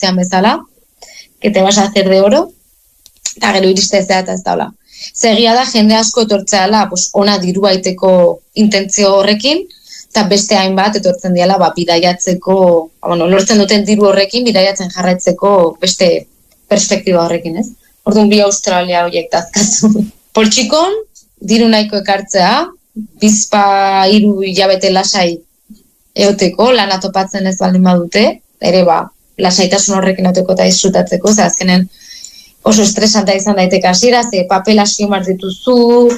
zean bezala, que te vas a hacer de oro, eta gero iriste zea eta ez daula. Zegia da, jende asko etortzeala, ona dirua iteko intentzio horrekin, eta beste hainbat etortzen diala, bidaiatzeko, lortzen duten diru horrekin, bidaiatzen jarraitzeko beste perspektiba horrekin, ez? Orduan bi Australia horiek dazkazu. Poltsikon, diru nahiko ekartzea, bizpa 3 hilabete lasai eoteko, lana topatzen ez baldin badute, ere lasaitasun horrekin eoteko eta disfrutatzeko, ze azkenen oso estresanta izan daiteke hasiera, ze papel asko mar dituzu,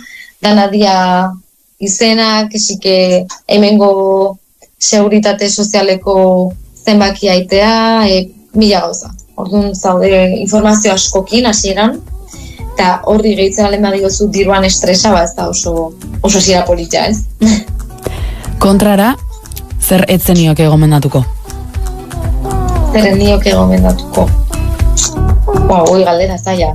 danadia izenak, esike hemengo seguritate sozialeko zenbaki aitea, 1000 gauza. Orduan zaude informazio askokin hasieran, eta horri gehitzen alen badiozu diruan estresa, ez da oso zira polita, ez? Kontrara, zer etzen nioke gomendatuko? Zer nioke gomendatuko? Hoi galdera zaila.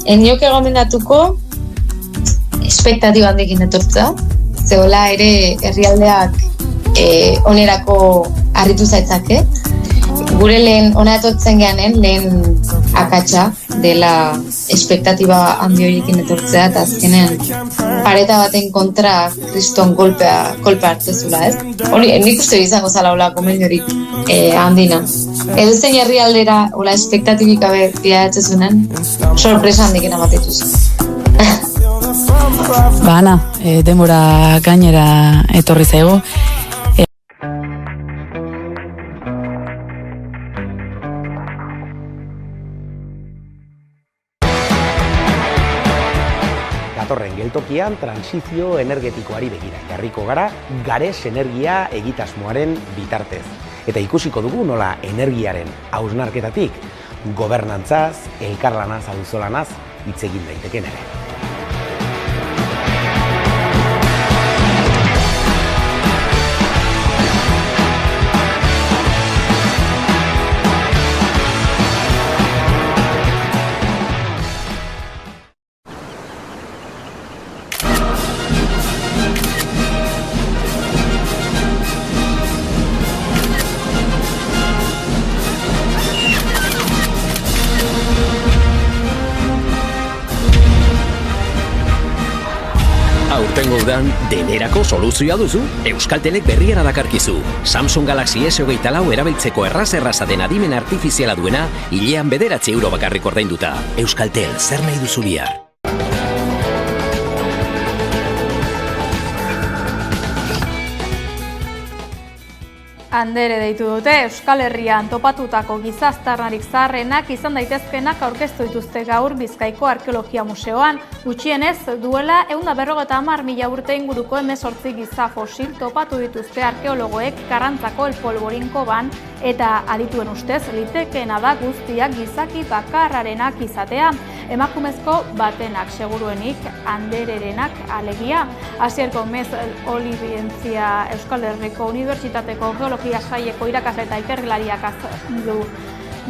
Enioke gomendatuko espektatiba handikin etortza, zehola ere herrialdeak onerako harritu zaitzake. Gure lehen ona etortzen geanen, lehen akatsa dela espektatiba handi horiekin etortzea, eta azkenen pareta baten kontra kriston kolpea hartzezula, ez? Hori, nik uste izango zala hola komendiorik handina. Edo zein herrialdera hola espektatibik gabe bidatzen sorpresa handikin amatituz. Ana, denbora gainera etorri zaigu. Datorren geltokian transizio energetikoari begira jarriko gara, Gares energia egitasmoaren bitartez. Eta ikusiko dugu nola energiaren hausnarketatik gobernantzaz, elkarlanaz, auzolanaz hitz egin daiteken ere. Aurtengo udan, denerako soluzioa duzu, Euskaltelek berriera dakarkizu. Samsung Galaxy S24 erabiltzeko erraza den adimen artifiziala duena, hilean 9 euro bakarrik ordainduta. Euskaltel, zer nahi duzu bihar? Andere deitu dute, Euskal Herrian topatutako gizaztarnarik zaharrenak izan daitezkenak aurkeztu dituzte gaur Bizkaiko Arkeologia Museoan. Gutxienez, duela 150.000 urte inguruko 18 giza fosil topatu dituzte arkeologoek Karrantzako El Polvorinko ban, eta adituen ustez litekeena da guztiak gizaki bakarrarenak izatea. Emakumezko batenak seguruenik, Andererenak alegia. Asier Gomez Olibientzia Euskal Herriko Unibertsitateko Geologia Saileko irakasle eta ikerlariak azaldu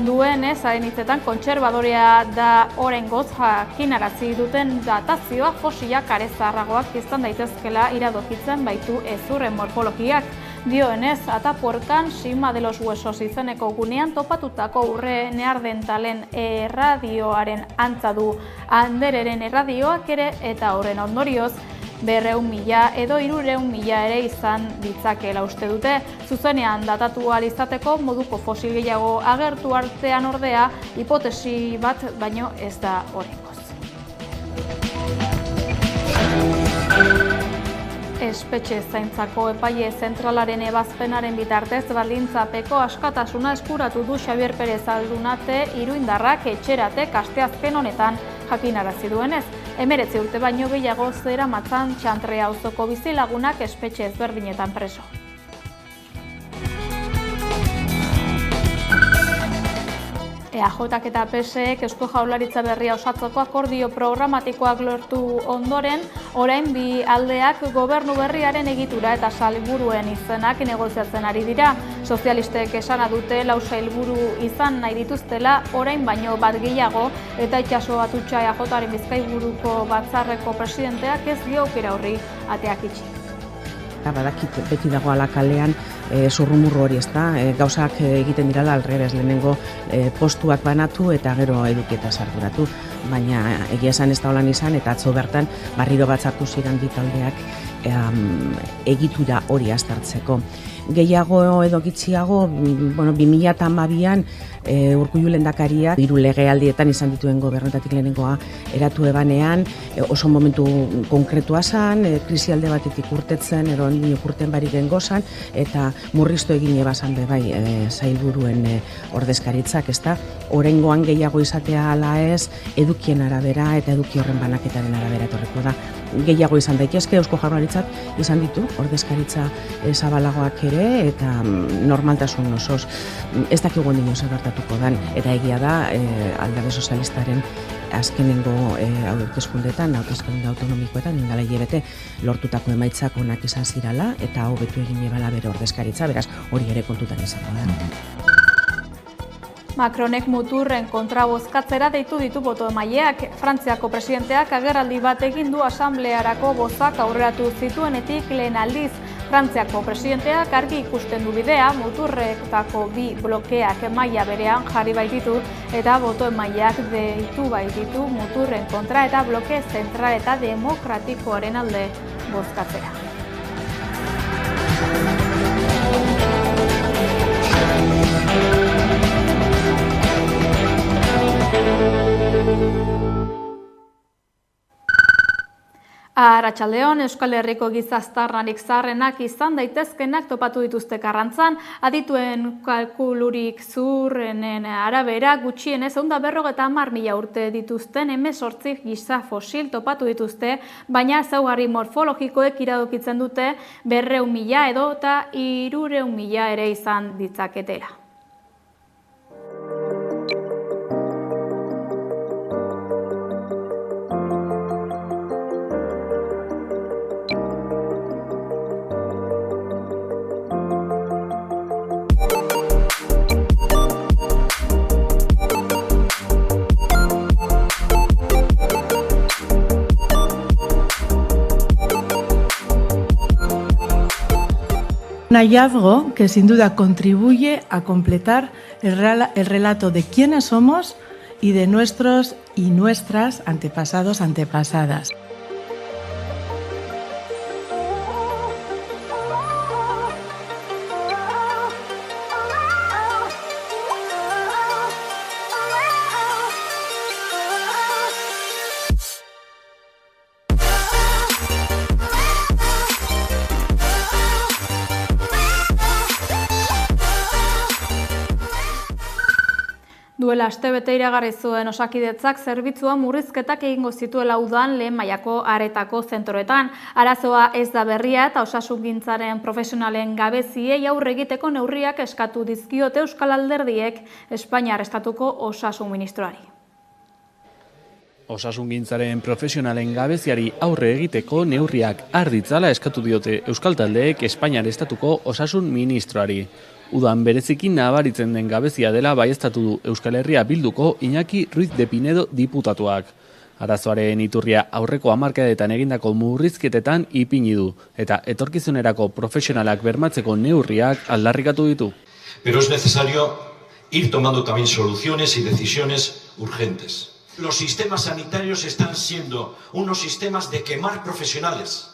duenez, haren hitzetan kontserbadorea da oraingoz jakinarazi duten datazioa fosilak are zaharragoak izan daitezkela iradokitzen baitu hezurren morfologiak. Dioenez, Atapuerkan Sima de los Huesos izeneko gunean topatutako urre neardentalen erradioaren antza du Andereren erradioak ere, eta horren ondorioz 200.000 edo 300.000 ere izan ditzakela uste dute. Zuzenean datatu ahal izateko moduko fosil gehiago agertu artean ordea, hipotesi bat baino ez da oraingoz. Espetxe zaintzako epaile zentralaren ebazpenaren bitartez baldintzapeko askatasuna eskuratu du Xabier Perez Aldunate iruindarrak etxeratek asteazken honetan jakinarazi duenez. 19 urte baino gehiago zeramatzan Txantre auzoko bizilagunak espetxe ezberdinetan preso. EAJak eta PSEek Eusko Jaurlaritza berria osatzeko akordio programatikoak lortu ondoren, orain bi aldeak gobernu berriaren egitura eta sailburuen izenak negoziatzen ari dira. Sozialistek esana dute 4 sailburu izan nahi dituztela, orain baino bat gehiago, eta Itxaso Atutxa EAJaren Bizkaiburuko batzarreko presidenteak ez dio aukera horri ateak itxi. Badakit beti dagoala kalean zurrumurru hori, ezta? Gauzak egiten dirala alrebez, lehenengo postuak banatu eta gero edukieta arduratu, baina egia esan ez da holan izan, eta atzo bertan barriro batzartu ziren bi taldeak egitura hori aztertzeko. Gehiago edo gitxiago, 2012an Urkullu lehendakariak 3 legealdietan izan dituen gobernutatik lehenengoa eratu ebanean, oso momentu konkretua zan, krisialde batetik urtetzen, edo urten barik gengozan, eta murriztu egin ebazan bai sailburuen ordezkaritzak, ezta? Oraingoan gehiago izatea ala ez, edukien arabera eta eduki horren banaketaren arabera etorreko da. Gehiago izan daitezke, Eusko Jaurlaritzak izan ditu ordezkaritza zabalagoak ere, eta normaltasun osoz. Ez dakigu nino zer gertatuko dan, eta egia da Alderdi Sozialistaren azkenengo hauteskundeetan, hauteskunde autonomikoetan, indala hilabete lortutako emaitzak onak izan zirala, eta hobetu egin ebala bere ordezkaritza, beraz hori ere kontutan izango da. Macronek muturren kontra bozkatzera deitu ditu boto-emaileak. Frantziako presidenteak agerraldi bat egin du asamblearako bozak aurreratu zituenetik lehen aldiz. Frantziako presidenteak argi ikusten du bidea, muturretako 2 blokeak maila berean jarri baititu eta boto-emaileak deitu baititu muturren kontra eta bloke zentral eta demokratikoaren alde bozkatzera. Arratsaldeon, Euskal Herriko gizaztarrarik zaharrenak izan daitezkenak topatu dituzte Karrantzan, adituen kalkulurik zuhurrenen arabera gutxienez 150.000 urte dituzten 18 giza fosil topatu dituzte, baina ezaugarri morfologikoek iradokitzen dute 200.000 edo eta 300.000 ere izan ditzaketela. Un hallazgo que sin duda contribuye a completar el relato de quiénes somos y de nuestros y nuestras antepasados, antepasadas. Duela astebete iragarri zuen Osakidetzak zerbitzua murrizketak egingo zituela udan lehen mailako aretako zentroetan. Arazoa ez da berria eta osasungintzaren profesionalen gabeziei aurre egiteko neurriak eskatu dizkiote Euskal Alderdiek Espainiar Estatuko osasun ministroari. Osasungintzaren profesionalen gabeziari aurre egiteko neurriak har ditzala eskatu diote Euskal Taldeek Espainiar Estatuko osasun ministroari. Udan berezikin nabaritzen den gabezia dela baieztatu du Euskal Herria Bilduko Iñaki Ruiz de Pinedo diputatuak. Arazoaren iturria aurreko hamarkadetan egindako murrizketetan ipini du, eta etorkizunerako profesionalak bermatzeko neurriak aldarrikatu ditu. Pero es necesario ir tomando también soluciones y decisiones urgentes. Los sistemas sanitarios están siendo unos sistemas de quemar profesionales.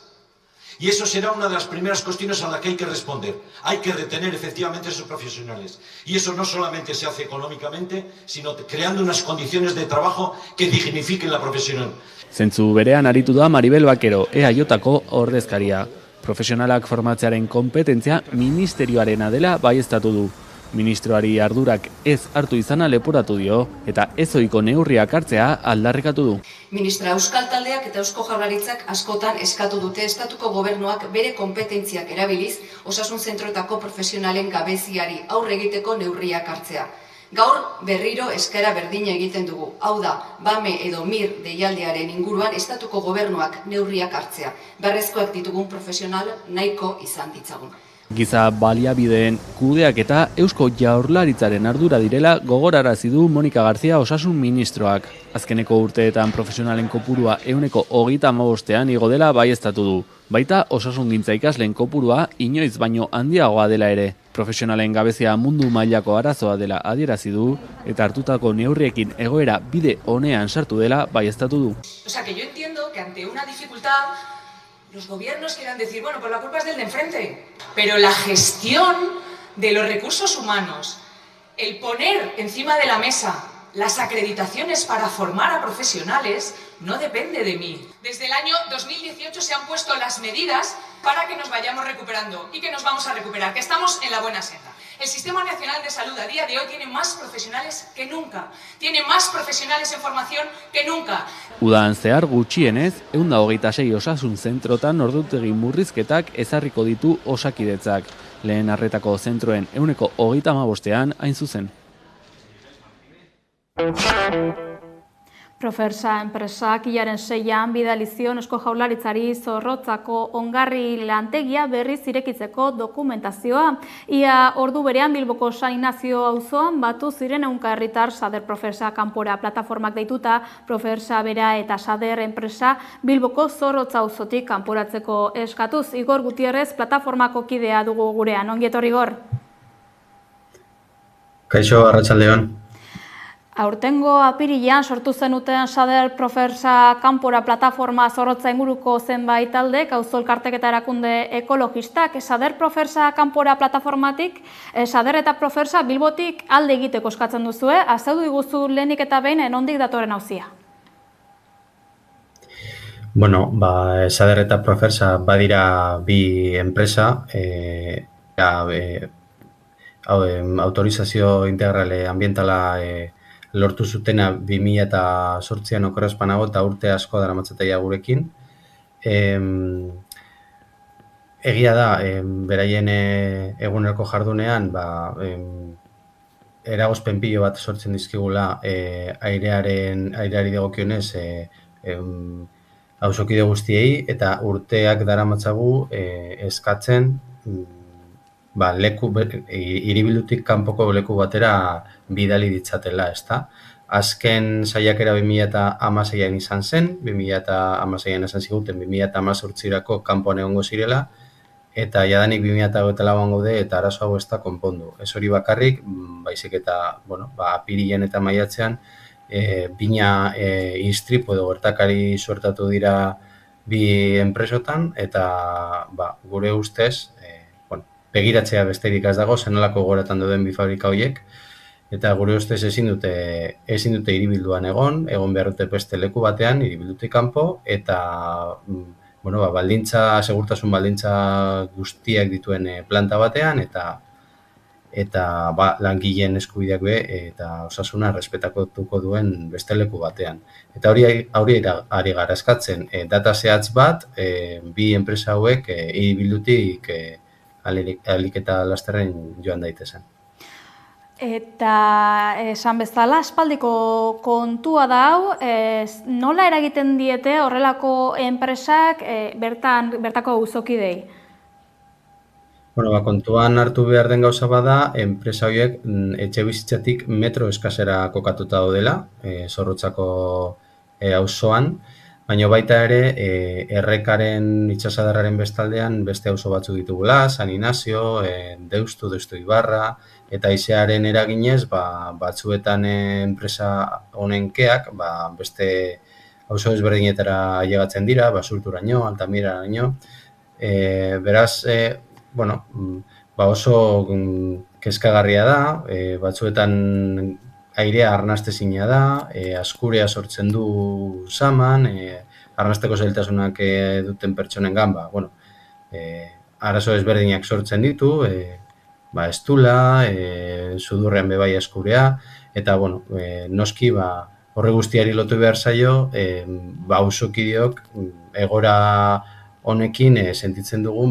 Y eso será una de las primeras cuestiones a las que hay que responder. Hay que retener efectivamente a esos profesionales. Y eso no solamente se hace económicamente, sino creando unas condiciones de trabajo que dignifiquen la profesión. Zentzu berean aritu da Maribel Bakero, EAJko ordezkaria. Profesionalak formatzearen konpetentzia ministerioarena dela baieztatu du. Ministroari ardurak ez hartu izana leporatu dio, eta ezoiko neurriak hartzea aldarrikatu du. Ministra, Euskal Taldeak eta Eusko Jaurlaritzak askotan eskatu dute estatuko gobernuak bere konpetentziak erabiliz osasun zentroetako profesionalen gabeziari aurre egiteko neurriak hartzea. Gaur berriro eskaera berdina egiten dugu. Hau da, BAME edo MIR deialdiaren inguruan estatuko gobernuak neurriak hartzea. Beharrezkoak ditugun profesional nahiko izan ditzagun. Giza baliabideen kudeak eta Eusko Jaurlaritzaren ardura direla gogorarazi du Monika Garzia osasun ministroak. Azkeneko urteetan profesionalen kopurua 35%an igo dela baieztatu du. Baita osasungintza ikasleen kopurua inoiz baino handiagoa dela ere. Profesionalen gabezia mundu mailako arazoa dela adierazi du eta hartutako neurriekin egoera bide onean sartu dela baieztatu du. O sea, que yo entiendo que ante una dificultad los gobiernos quieran decir, bueno, pues la culpa es del de enfrente, pero la gestión de los recursos humanos, el poner encima de la mesa las acreditaciones para formar a profesionales, no depende de mí. Desde el año 2018 se han puesto las medidas para que nos vayamos recuperando y que nos vamos a recuperar, que estamos en la buena senda. El Sistema Nacional de Salud a día de hoy tiene más profesionales que nunca, tiene más profesionales en formación que nunca. Udan zehar gutxienez, 126 osasun zentrotan ordutegi murrizketak ezarriko ditu Osakidetzak. Lehen arretako zentroen 35%an hain zuzen. Profersa enpresak hilaren 6an bidali zion Eusko Jaurlaritzari Zorrotzako ongarri lantegia berriz irekitzeko dokumentazioa. Ia ordu berean Bilboko San Inazio auzoan batu ziren 100 herritar Sader Profersa kanpora plataformak deituta, Profersa bera eta Sader enpresa Bilboko Zorrotza auzotik kanporatzeko eskatuz. Igor Gutierrez plataformako kidea dugu gurean. Ongi etorri, Igor. Kaixo, arratsaldeon. Aurtengo apirilean sortu zenuten Sader Profersa kanpora plataforma Zorrotza inguruko zenbait taldek, auzo elkartek eta erakunde ekologistak. Sader Profersa kanpora plataformatik, Sader eta Profersa Bilbotik alde egiteko eskatzen duzue, azaldu diguzu lehenik eta behin nondik datorren auzia. Bueno, Sader eta Profersa badira bi enpresa, autorizazio integrale ambientala lortu zutena 2008an okerrezpanago eta urte asko daramatzatea gurekin. Egia da, beraien eguneroko jardunean eragozpen pilo bat sortzen dizkigula aireari dagokionez auzokide guztiei eta urteak daramatzagu eskatzen hiribildutik kanpoko leku batera bidali ditzatela, ezta? Azken saiakera 2016an izan zen, 2016an esan ziguten 2018irako kanpoan egongo zirela, eta jadanik 2024an gaude eta arazo hau ez da konpondu. Ez hori bakarrik, baizik eta, apirilean eta maiatzean, bina istripu edo gertakari suertatu dira bi enpresotan, eta gure ustez, begiratzea besterik ez dago, zenolako goratan duden bi fabrika horiek, eta gure ustez ezin dute hiribilduan egon behar dute beste leku batean, hiribildutik kanpo, eta segurtasun baldintza guztiak dituen planta batean, eta langileen eskubideak eta osasuna errespetatuko duen beste leku batean. Eta hori ari gara eskatzen, data zehatz bat, bi enpresa hauek hiribildutik alik eta lasterren joan daitezen. Eta esan bezala, aspaldiko kontua da hau, nola eragiten diete horrelako enpresak bertako auzokidei? Kontuan hartu behar den gauza bada, enpresa horiek etxe bizitzatik metro eskasera kokatuta daudela, Zorrotzako auzoan, baina baita ere, errekaren itxasadarraren bestaldean beste auzo batzu ditugula, San Inazio, Deustu Ibarra, eta haizearen eraginez, batzuetan enpresa honen keak, beste auzo ezberdinetara ailegatzen dira, Basurturaino, Altamiraraino. Beraz, oso kezkagarria da, batzuetan airea arnastezina da, askurea sortzen du saman, arnasteko zailtasunak duten pertsonengan, arazo ezberdinak sortzen ditu, estula, sudurrean bebai askurea, eta noski horre guztiari lotu behar zaio, auzokideok egora honekin sentitzen dugun,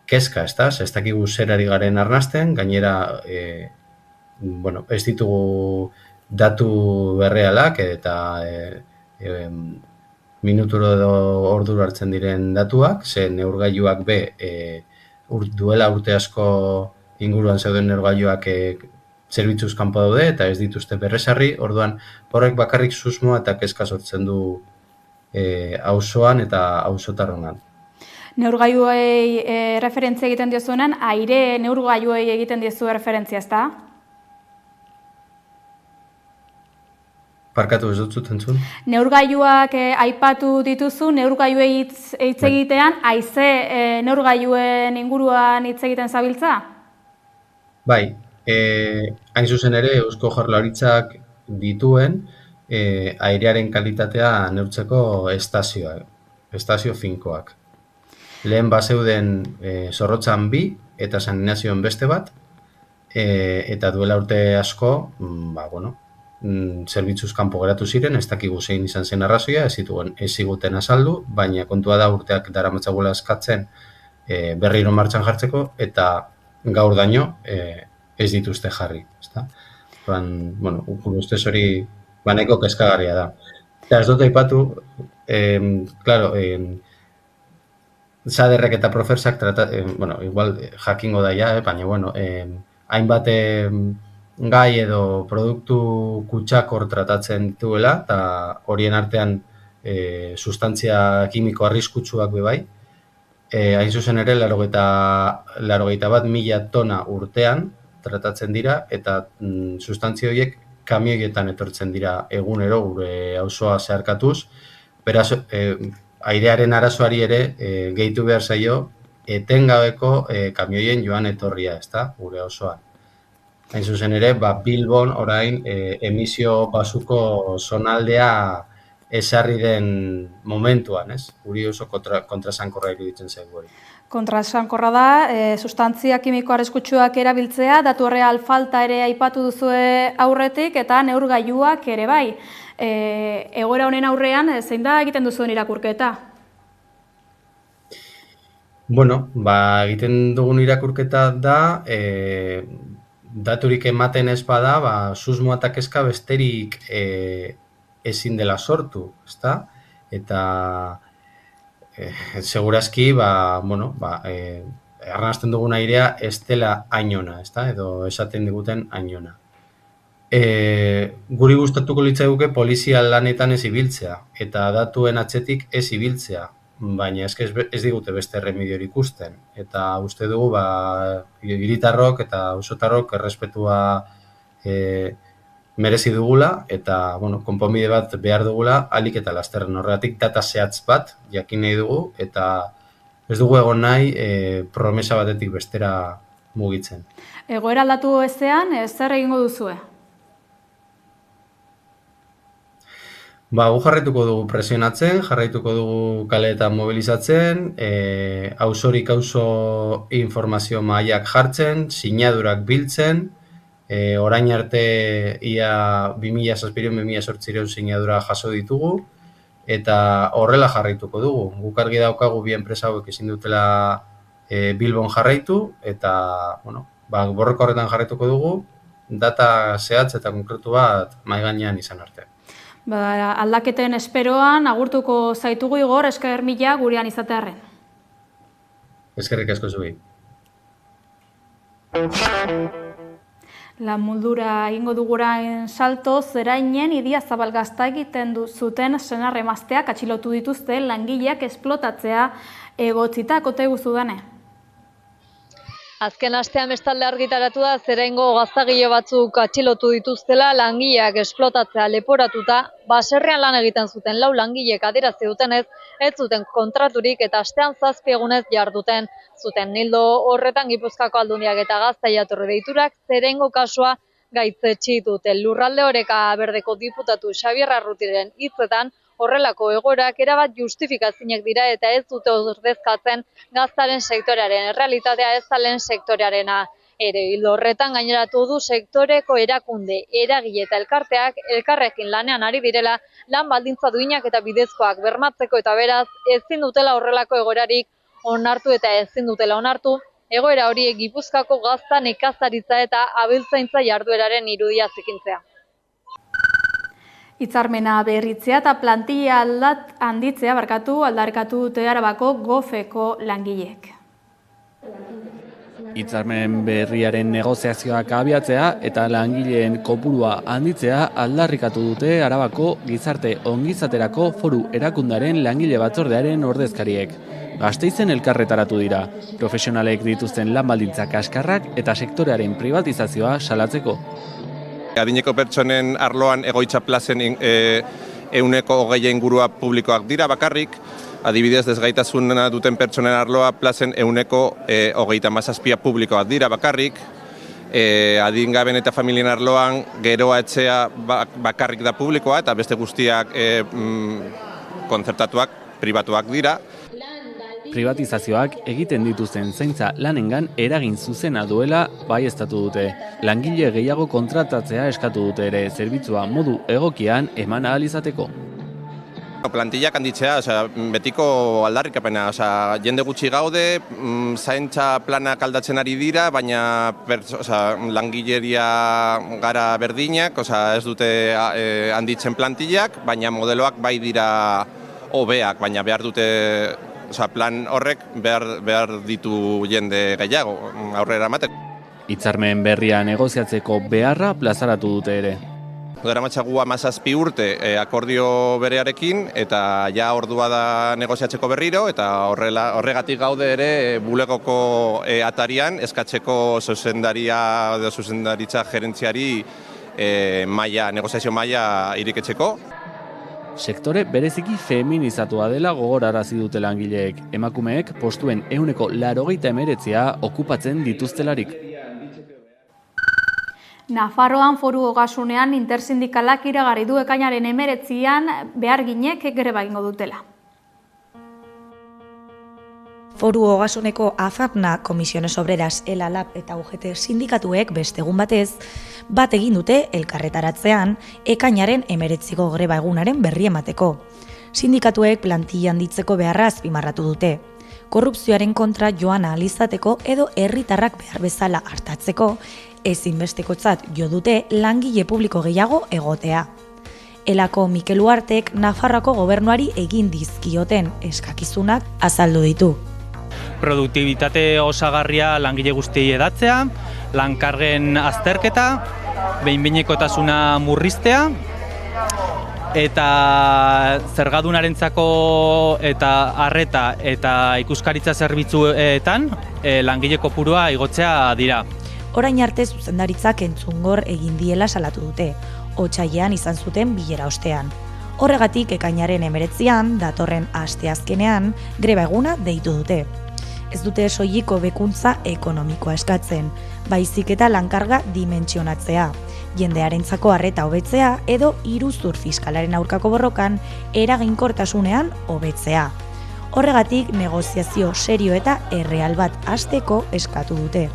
kezka, ez dakigu zer ari garen arnasten, gainera ez ditugu datu berrealak eta minuturo edo orduro hartzen diren datuak, ze neurgailuak duela urte asko inguruan zeuden neurgailuak zerbitzuz kanpo daude eta ez dituzte berrezarri, orduan horrek bakarrik susmoa eta kezka sortzen du auzoan eta auzotarronan. Neurgailuei referentzia egiten diozuenan, aire neurgailuei egiten diozu referentzia, ezta? Parkatu ez dut entzun? Neurgailuak aipatu dituzu, neurgailuei hitz egitean, haize neurgailuen inguruan hitz egiten zabiltza? Bai, hain zuzen ere Eusko Jaurlaritzak dituen airearen kalitatea neurtzeko estazio finkoak. Lehen bazeuden Zorrotzan 2 eta San Ignazioen beste bat, eta duela urte asko, zerbitzuz kanpo geratu ziren, ez dakigu zein izan zen arrazoia, ez ziguten azaldu, baina kontua da urteak daramatzagula eskatzen berriro martxan jartzeko, eta gaur daño ez dituzte jarri. Ustez hori nahiko kezkagarria da. Eta ez dut aipatu, Saderrek eta Profersak, igual jakingo daia, baina, hainbat gai edo produktu kutsakor tratatzen dituela, eta horien artean sustantzia kimiko arriskutsuak bebai. Hain zuzen ere, 81.000 tona urtean tratatzen dira, eta sustantzia horiek kamioietan etortzen dira egunero gure auzoa zeharkatuz. Beraz, airearen arazoari ere gehitu behar zaio etengabeko kamioien joan etorria, ezta, gure auzoan. Hain zuzen ere, Bilbon orain emisio basuko zonaldea ezarri den momentuan, ez? Guri oso kontrasankorra iruditzen zaigu hori. Kontrasankorra da, sustantzia kimiko arriskutsuak erabiltzea, datu erreal falta ere aipatu duzue aurretik, eta neurgailuak ere bai. Egoera honen aurrean, zein da egiten duzuen irakurketa? Egiten dugun irakurketa da, daturik ematen ez bada, susmoa eta kezka besterik ezin dela sortu, ezta? Eta segurazki, arnazten dugun airea ez dela ainona, ezta? Edo esaten diguten ainona. Guri gustatuko litzaiguke polizia lanetan ez ibiltzea, eta datuen atzetik ez ibiltzea, baina ez digute beste remediorik ikusten. Eta uste dugu, hiritarrok eta auzotarrok errespetua merezi dugula, eta konponbide bat behar dugula, ahalik eta lasterren. Horregatik data zehatz bat jakin nahi dugu, eta ez dugu egon nahi promesa batetik bestera mugitzen. Egoera aldatu ezean, zer egingo duzue? Gu jarraituko dugu presionatzen, jarraituko dugu kaleetan mobilizatzen, auzorik auzo informazio mahaiak jartzen, sinadurak biltzen, orain arte ia 2007-2008 sinadura jaso ditugu, eta horrela jarraituko dugu. Guk argi daukagu bi enpresa hauek ezin dutela Bilbon jarraitu, eta borroka horretan jarraituko dugu, data zehatz eta konkretu bat mahai gainean izan arte. Aldaketen esperoan, agurtuko zaitugu Igor, esker mila gurean izatearren. Eskerrik asko zuei. Lan muldura egingo dugurain salto, Zerainen Idiazabal Gazta egiten zuten senar emazteak atxilotu dituzte langileak esplotatzea egotzita, kote guzudane. Azken astean bestalde argitaratu da Zeraingo gaztagile batzuk atxilotu dituztela langileak esplotatzea leporatuta, baserrian lan egiten zuten 4 langilek adierazi dutenez, ez zuten kontraturik eta astean 7 egunez jarduten zuten. Ildo horretan Gipuzkoako Aldundiak eta Gazta jatorri deiturak Zeraingo kasua gaitzetsi dute. Lurralde Oreka Berdeko diputatu Xabier Arrutiren hitzetan, horrelako egoerak erabat justifikazinek dira eta ez dute ordezkatzen gaztaren sektorearen errealitatea ez da lehen sektorearena. Ildo horretan gaineratu du sektoreko erakunde, eragile eta elkarteak elkarrekin lanean ari direla lan baldintza duinak eta bidezkoak bermatzeko eta beraz ezin dutela horrelako egoerarik onartu eta ezin dutela onartu egoera horiek Gipuzkoako gazta nekazaritza eta abeltzaintza jardueraren irudia zikintzea. Hitzarmena berritzea eta plantilla handitzea aldarrikatu dute Arabako GOFeko langileek. Hitzarmen berriaren negoziazioak abiatzea eta langileen kopurua handitzea aldarrikatu dute Arabako Gizarte Ongizaterako Foru Erakundaren langile batzordearen ordezkariek. Gasteizen elkarretaratu dira, profesionalek dituzten lan baldintzak kaskarrak eta sektorearen privatizazioa salatzeko. Adineko pertsonen arloan egoitza plazen 20% ingurua publikoak dira bakarrik, adibidez desgaitasuna duten pertsonen arloa plazen 37% publikoak dira bakarrik, adingaben eta familien arloan geroa etxea bakarrik da publikoa eta beste guztiak kontzertatuak, pribatuak dira. Privatizazioak egiten dituzten zaintza lanengan eragin zuzena duela baieztatu dute. Langile gehiago kontratatzea eskatu dute ere zerbitzua modu egokian eman ahal izateko. Plantillak handitzea, betiko aldarrikapena, jende gutxi gaude, zaintza planak aldatzen ari dira, baina langileria gara berdinak, ez dute handitzen plantillak, baina modeloak bai dira hobeak, baina behar dute plan horrek behar ditu jende gehiago aurrera emateko. Hitzarmen berria negoziatzeko beharra plazaratu dute ere. Daramatzagu 17 urte akordio berearekin eta ja ordua da negoziatzeko berriro eta horregatik gaude ere bulegoko atarian eskatzeko zuzendaritza gerentziari negoziazio maila iriketzeko. Sektore bereziki feminizatua dela gogorarazi dute langileek. Emakumeek postuen 89% okupatzen dituztelarik. Nafarroan Foru Ogasunean intersindikalak iragarri du ekainaren 19an beharginek greba egingo dutela. Foru Ogasuneko AFAPNA, Comisiones Obreras, ELALAB eta UGT sindikatuek beste egun batez, bat egin dute elkarretaratzean ekainaren 19ko greba egunaren berri emateko. Sindikatuek plantilla handitzeko beharra azpimarratu dute. Korrupzioaren kontra joan ahal izateko edo herritarrak behar bezala hartatzeko, ezinbestekotzat jo dute langile publiko gehiago egotea. Elako Mikel Uartek Nafarroako gobernuari egin dizkioten eskakizunak azaldu ditu. Produktibitate osagarria langile guztiei edatzea, lankargen azterketa, behin-behinekotasuna murriztea, eta zergadunarentzako eta arreta eta ikuskaritza zerbitzuetan langile kopurua igotzea dira. Orain arte zuzendaritzak entzungor egin diela salatu dute, otsailean izan zuten bilera ostean. Horregatik ekainaren 19an, datorren asteazkenean, greba eguna deitu dute. Ez dute soilik hobekuntza ekonomikoa eskatzen, baizik eta lankarga dimentsionatzea, jendearentzako arreta hobetzea edo iruzur fiskalaren aurkako borrokan eraginkortasunean hobetzea. Horregatik negoziazio serio eta erreal bat hasteko eskatu dute.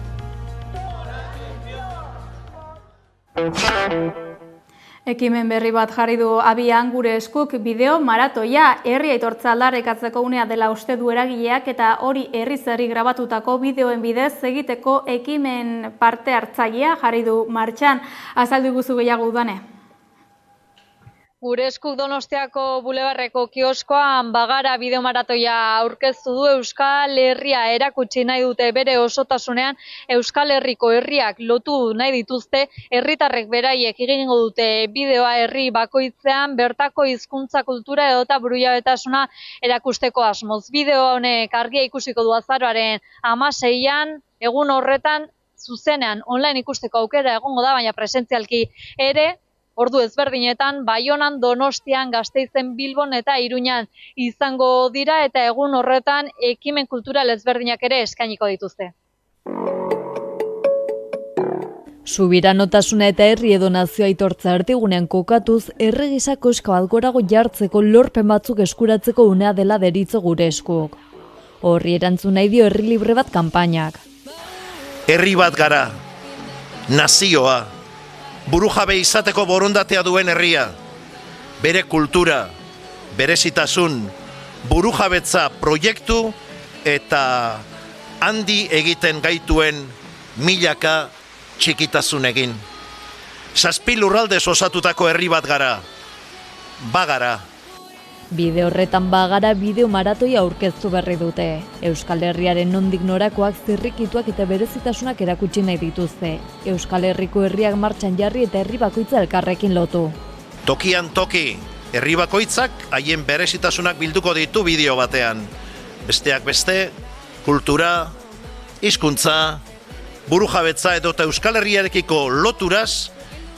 Ekimen berri bat jarri du abian gure eskuk bideo maratoia herri aitortza aldarrikatzeko unea dela uste du eragileak eta hori herri grabatutako bideoen bidez egiteko ekimen parte hartzailea jarri du martxan. Azaldu guzu gehiago udane. Gure eskuk Donostiako bulebarreko kioskoan bagara bideomaratoia aurkeztu du. Euskal Herria erakutsi nahi dute bere osotasunean, Euskal Herriko herriak lotu nahi dituzte, herritarrek beraiek egingo dute bideoa herri bakoitzean, bertako hizkuntza kultura edota burujabetasuna erakusteko asmoz. Bideo honek argia ikusiko du azaroaren 16an, egun horretan zuzenean online ikusteko aukera egongo da, baina presentzialki ere, ordu ezberdinetan, Baionan, Donostian, Gasteizen, Bilbon eta Iruñan izango dira eta egun horretan ekimen kultural ezberdinak ere eskainiko dituzte. Subiranotasuna eta herri edo nazio aitortza erdigunean kokatuz, erregisa koska bat gorago jartzeko lorpen batzuk eskuratzeko unea dela deritzo gure eskuk. Horri erantzun nahi dio herri libre bat kanpainak. Herri bat gara, nazioa, burujabe izateko borondatea duen herria, bere kultura, berezitasun, burujabetza proiektu eta handi egiten gaituen milaka txikitasun egin. 7 lurraldez osatutako herri bat gara, bagara. Bide horretan bagara bideo maratoia aurkeztu berri dute. Euskal Herriaren nondik norakoak zirrikituak eta berezitasunak erakutsi nahi dituzte. Euskal Herriko herriak martxan jarri eta herri bakoitza elkarrekin lotu. Tokian toki, herri bakoitzak haien berezitasunak bilduko ditu bideo batean. Besteak beste, kultura, hizkuntza, burujabetza edo Euskal Herriarekiko loturaz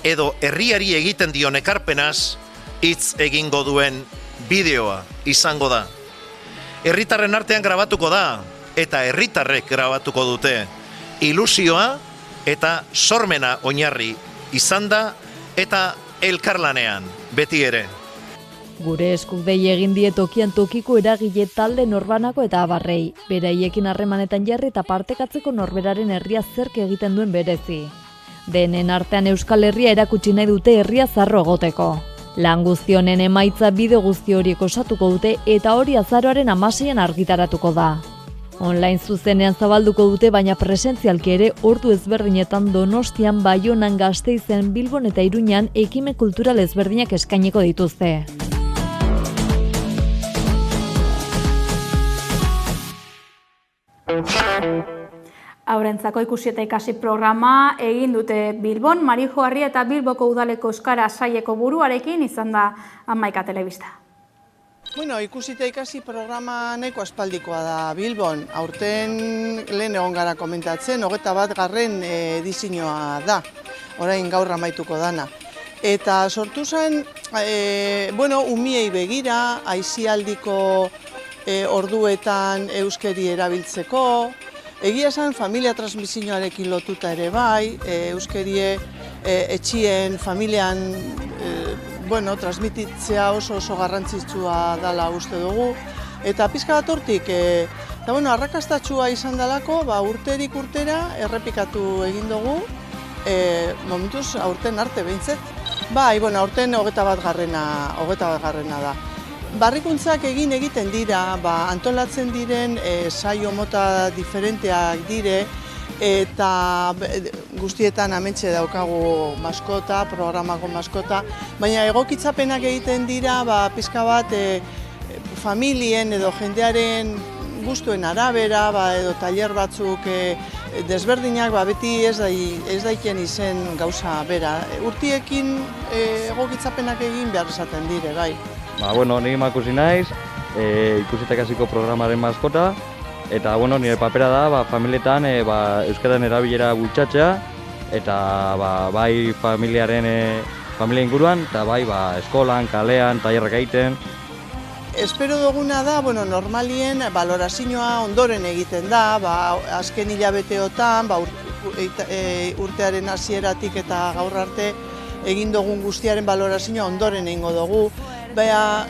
edo herriari egiten dion ekarpenaz hitz egingo duen bideoa izango da. Herritarren artean grabatuko da eta herritarrek grabatuko dute. Ilusioa eta sormena oinarri izan da eta elkarlanean beti ere. Gure eskuk dei egin die tokian tokiko eragile talde norbanako eta abarrei. Beraiekin harremanetan jarri eta partekatzeko norberaren herria zerk egiten duen berezi. Denen artean Euskal Herria erakutsi nahi dute herria zarro egoteko. Lan guzti honen emaitza bideo guzti horiek osatuko dute eta hori azaroaren 16an argitaratuko da. Online zuzenean zabalduko dute baina presentzialki ere ordu ezberdinetan Donostian, Baionan, Gasteizen, Bilbon eta Iruñan ekimen kultural ezberdinak eskainiko dituzte. Haurentzako ikusi eta ikasi programa egin dute Bilbon, Marijo Harria eta Bilboko Udaleko Euskara Saileko buruarekin izan da Hamaika Telebista. Bueno, ikusi eta ikasi programa nahiko aspaldikoa da Bilbon. Aurten lehen egon gara komentatzen, 21. edizioa da, orain gaur amaituko dana. Eta sortu zen, umiei begira, aisialdiko orduetan euskeri erabiltzeko, egia esan familia transmisioarekin lotuta ere bai, euskerie etxien, familian transmititzea oso garrantzitsua dela uste dugu. Eta pizka bat hortik, arrakastatxua izan dalako, urterik urtera errepikatu egin dugu, momentuz aurten arte behintzet. Bai, aurten 21. da. Barrikuntzak egiten dira, antolatzen diren saio mota diferenteak dire, eta guztietan amentxe daukagu maskota, programako maskota, baina egokitzapenak egiten dira, pizka bat familien edo jendearen gustuen arabera, edo tailer batzuk desberdinak, beti ez daiken izen gauza bera. Urtiekin egokitzapenak egin behar esaten dire, bai. Nire makusi naiz, ikusita ikasiko programaren maskota, eta nire papera da familietan euskaren erabilera bultzatzea, eta bai familia inguruan, eta bai eskolan, kalean, tailerrak egiten. Espero duguna da, normalien balorazioa ondoren egiten da, azken hilabeteotan, urtearen hasieratik eta gaur arte egin dugun guztiaren balorazioa ondoren egingo dugu.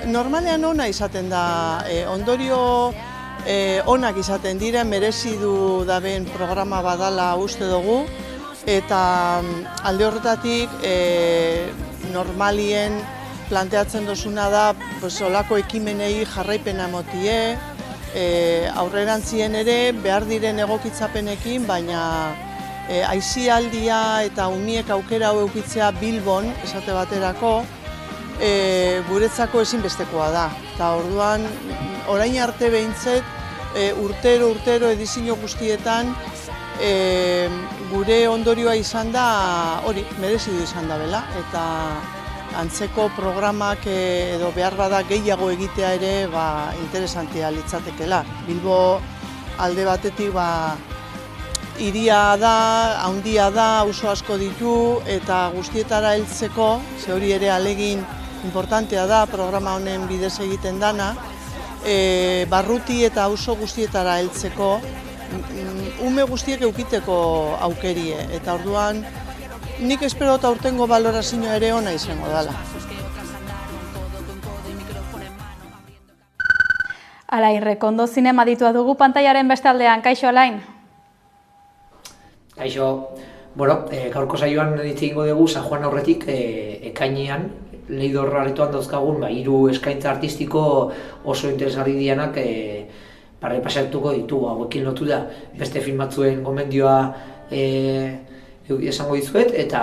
Normalean ona izaten da, ondorio onak izaten dira, merezi du daben programa badala uste dugu, eta alde horretatik normalien planteatzen dozuna da olako ekimenei jarraipena emotie, aurrerantzien ere behar diren egokitzapenekin, baina aisialdia eta umiek aukera hau eukitzea Bilbon, esate baterako, guretzako ezinbestekoa da. Eta orduan, orain arte behintzet, urtero edizio guztietan, gure ondorioa izan da, hori, merezidu izan da bela, eta antzeko programak edo behar bada gehiago egitea ere interesantia litzatekela. Bilbo alde batetik hiria da, handia da, auzo asko ditu, eta guztietara heltzeko, ze hori ere alegin importantea da, programa honen bidez egiten dana, barruti eta auzo guztietara heltzeko, ume guztiek eukiteko aukerie, eta orduan nik espero eta aurtengo balorazioa ere ona izango dela. Alain, Rekondo zinema ditua dugu pantailaren beste aldean, kaixo Alain? Kaixo, gaurko saioan ditzingo dugu San Juan aurretik ekainean, Leidor aretoan dauzkagun 3 eskaintza artistiko oso interesgarri dianak repasatuko ditugu, hauekin lotu da beste film batzuen gomendioa esango dizuet, eta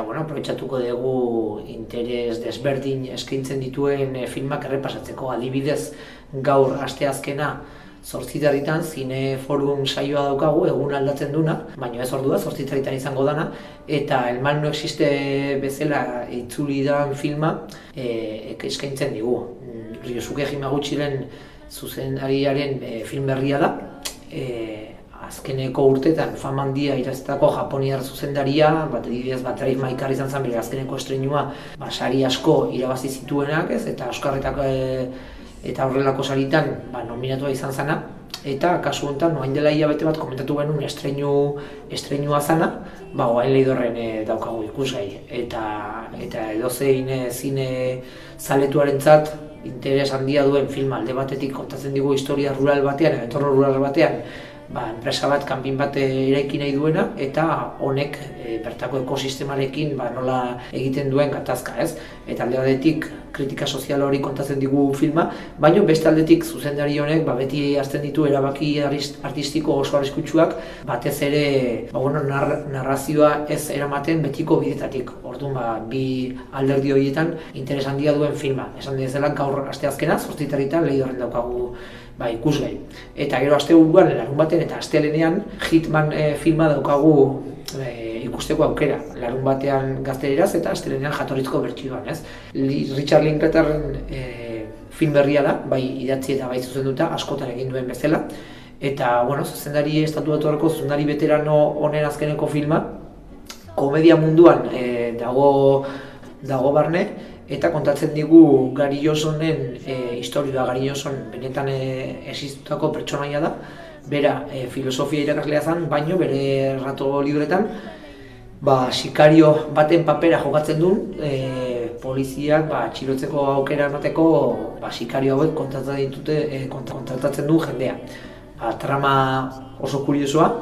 bueno, aprobetxatuko dugu interes desberdin eskaintzen dituen filmak errepasatzeko. Adibidez, gaur asteazkena 8:00 Zineforum saioa daukagu, egun aldatzen duna, baina ez ordua, 8:00 izango dana, eta El mal no existe bezala itzuli dan filma eskaintzen digu. Ryosuke Hamaguchiren zuzendariaren film berria da, azkeneko urtetan fama handia iraztako japoniar zuzendaria, adibidez Drive My Car izan zen bere azkeneko estreinua, sari asko irabazi zituenak, eta Oscarretako eta horrelako saritan nominatua izan zana, eta kasu honetan orain dela hilabete bat komentatu genuen estreinua zana, orain Leidorren daukagu ikusgai, eta edozein zine zaletuarentzat interes handia duen filma alde batetik kontatzen digu historia rural batean, entorno rural batean, enpresa bat, kanpin bat eraiki nahi duena, eta honek bertako ekosistemarekin nola egiten duen gatazka, ez? Eta alde batetik kritika sozial hori kontatzen digu filma, baina beste aldetik zuzendari honek beti hartzen ditu erabaki artistiko oso arriskutsuak, batez ere narrazioa ez eramaten betiko bidetatik. Orduan, bi alderdi horietan interes handia duen filma. Esan dezela gaur asteazkena, 8:00 Leidorren daukagu ikusgai. Eta gero asteburuan, larunbatean eta astelehenean Hitman filma daukagu ikusteko aukera. Larunbatean gazteleraz eta astelehenean jatorrizko bertsioan, ez? Richard Linklaterren film berria da, bai idatzi eta bai zuzenduta, askotan egin duen bezala. Eta, zuzendari estatuatuarreko zuzendari veterano honen azkeneko filma, komedia munduan dago barne, eta kontatzen digu Gary Johnsonen historia. Gary Johnson benetan existutako pertsonaia da, bera filosofia irakaslea zen, baino bere rato libretan sikario baten papera jokatzen duen, poliziak atxilotzeko aukera emateko sikario hauek kontratatzen duen jendea. Trama oso kuriosoa,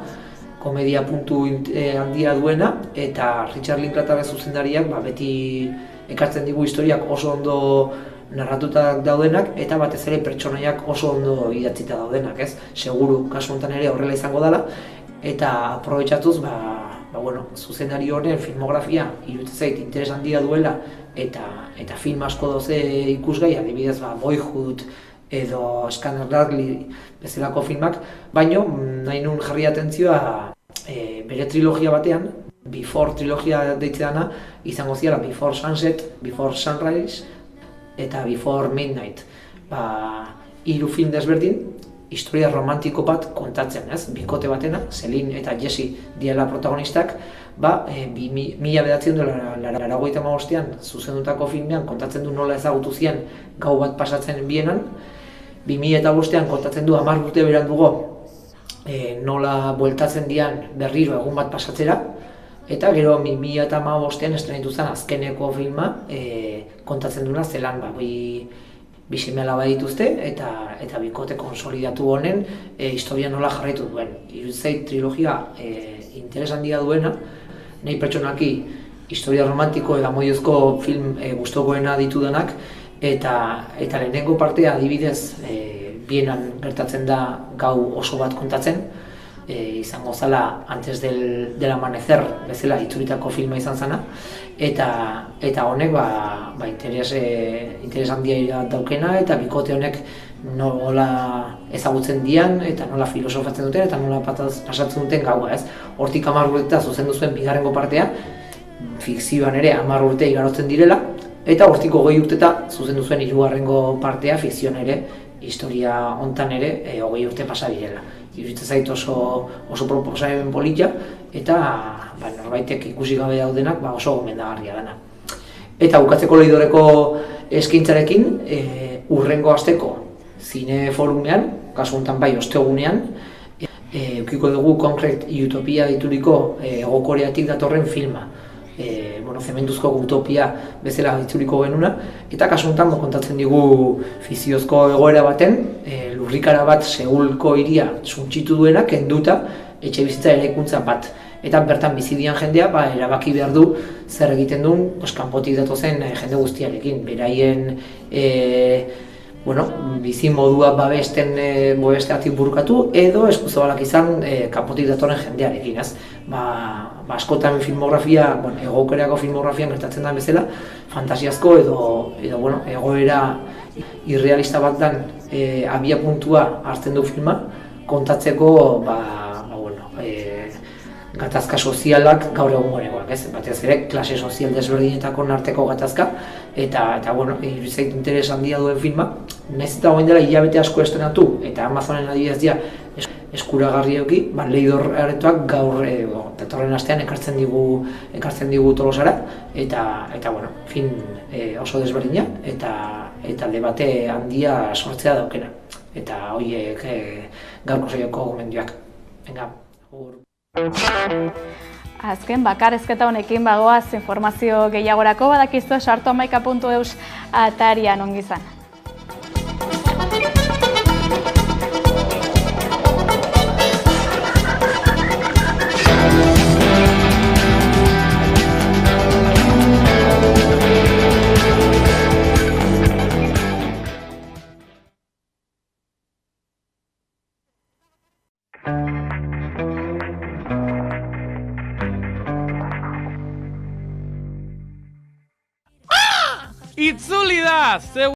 komedia puntu handia duena, eta Richard Linklaterren zuzendariak beti ekartzen digu historiak oso ondo narratuta daudenak, eta batez ere pertsonaiak oso ondo idatzita daudenak, ez? Seguru, kasu honetan ere horrela izango dela, eta aprobetxatuz, zuzendari honen filmografia iruditzen zait interes handia duela, eta film asko doze ikusgai, adibidez Boyhood edo Scanner Darkly bezalako filmak, baino nahi nun jarri atentzioa bere trilogia batean, Before trilogia deitzedana, izango ziala Before Sunset, Before Sunrise eta Before Midnight. 3 film desberdin, historia romantiko bat kontatzen, ez? Bikote batena, Celine eta Jesse diela protagonistak, 1985an zuzendutako filmean kontatzen du nola ezagutu zien gau bat pasatzen Bienan, 2005an kontatzen du 10 urte berandugo nola bueltatzen dian berriro egun bat pasatzera, eta gero 2015an estrenatu zen azkeneko filma kontatzen duena zelan bi seme-alaba dituzte eta bikote konsolidatu honen historia nola jarraitu duen. Iruditzen zait trilogia interes handia duena, nahi pertsonaki historia romantiko eta moiozko film gustokoena ditudanak, eta lehenengo partea adibidez Bienan gertatzen da gau oso bat kontatzen, izango zala antes del amanecer bezala itzulitako filma izan zana, eta honek interes handia daukena, eta bikote honek nola ezagutzen dian, eta nola filosofatzen duten, eta nola pasatzen duten gaua, ez? Hortik 10 urte zuzendu zuen bigarrengo partea, fikzioan ere 10 urte igarotzen direla, eta hortik 20 urteta zuzendu zuen 3. partea fikzioan ere, historia hontan ere 20 urte pasa direla. Iruditzen zait oso proposamen polita, eta norbaitek ikusi gabe daudenak oso gomendagarria dena. Eta bukatzeko Leidorreko eskaintzarekin, hurrengo asteko Zineforumean, kasu honetan ostegunean, edukiko dugu Concrete Utopia deituriko Hego-Koreatik datorren filma. Zementuzko utopia bezala itzuliko genuna, eta kasu honetan kontatzen digu fiziozko egoera baten, lurrikara bat Seulko hiria suntsitu duena, kenduta etxe bizitza eraikuntza bat. Eta bertan bizidian jendea erabaki behar du zer egiten duen kanpotik datozen jende guztiarekin. Beraien bizi modua babesteatik burukatu, edo eskuzabalak izan kanpotik datorren jendearekin, ez? Askotan filmografia, egokerako filmografian gertatzen da bezala, fantasiazko edo egoera irrealista bat dan abia puntua hartzen du filma, kontatzeko gatazka sozialak gaur egungorekoak, ez? Batez ere, klase sozial desberdinetako arteko gatazka, eta iruditzait interes handia duen filma, nahiz eta orain dela hilabete asko estrenatu, eta Amazonen adibidez dira eskuragarri eduki, Leidor aretoak gaur datorren astean ekartzen digu Tolosara, eta film oso desberdina, eta debate handia sortzea daukena. Eta horiek gaurko saioko gomendioak. Venga, Azken, bakarrizketa honekin bagoaz informazio gehiagorako badakizu sartu11.eus atarian ongi izan. Itzuli da!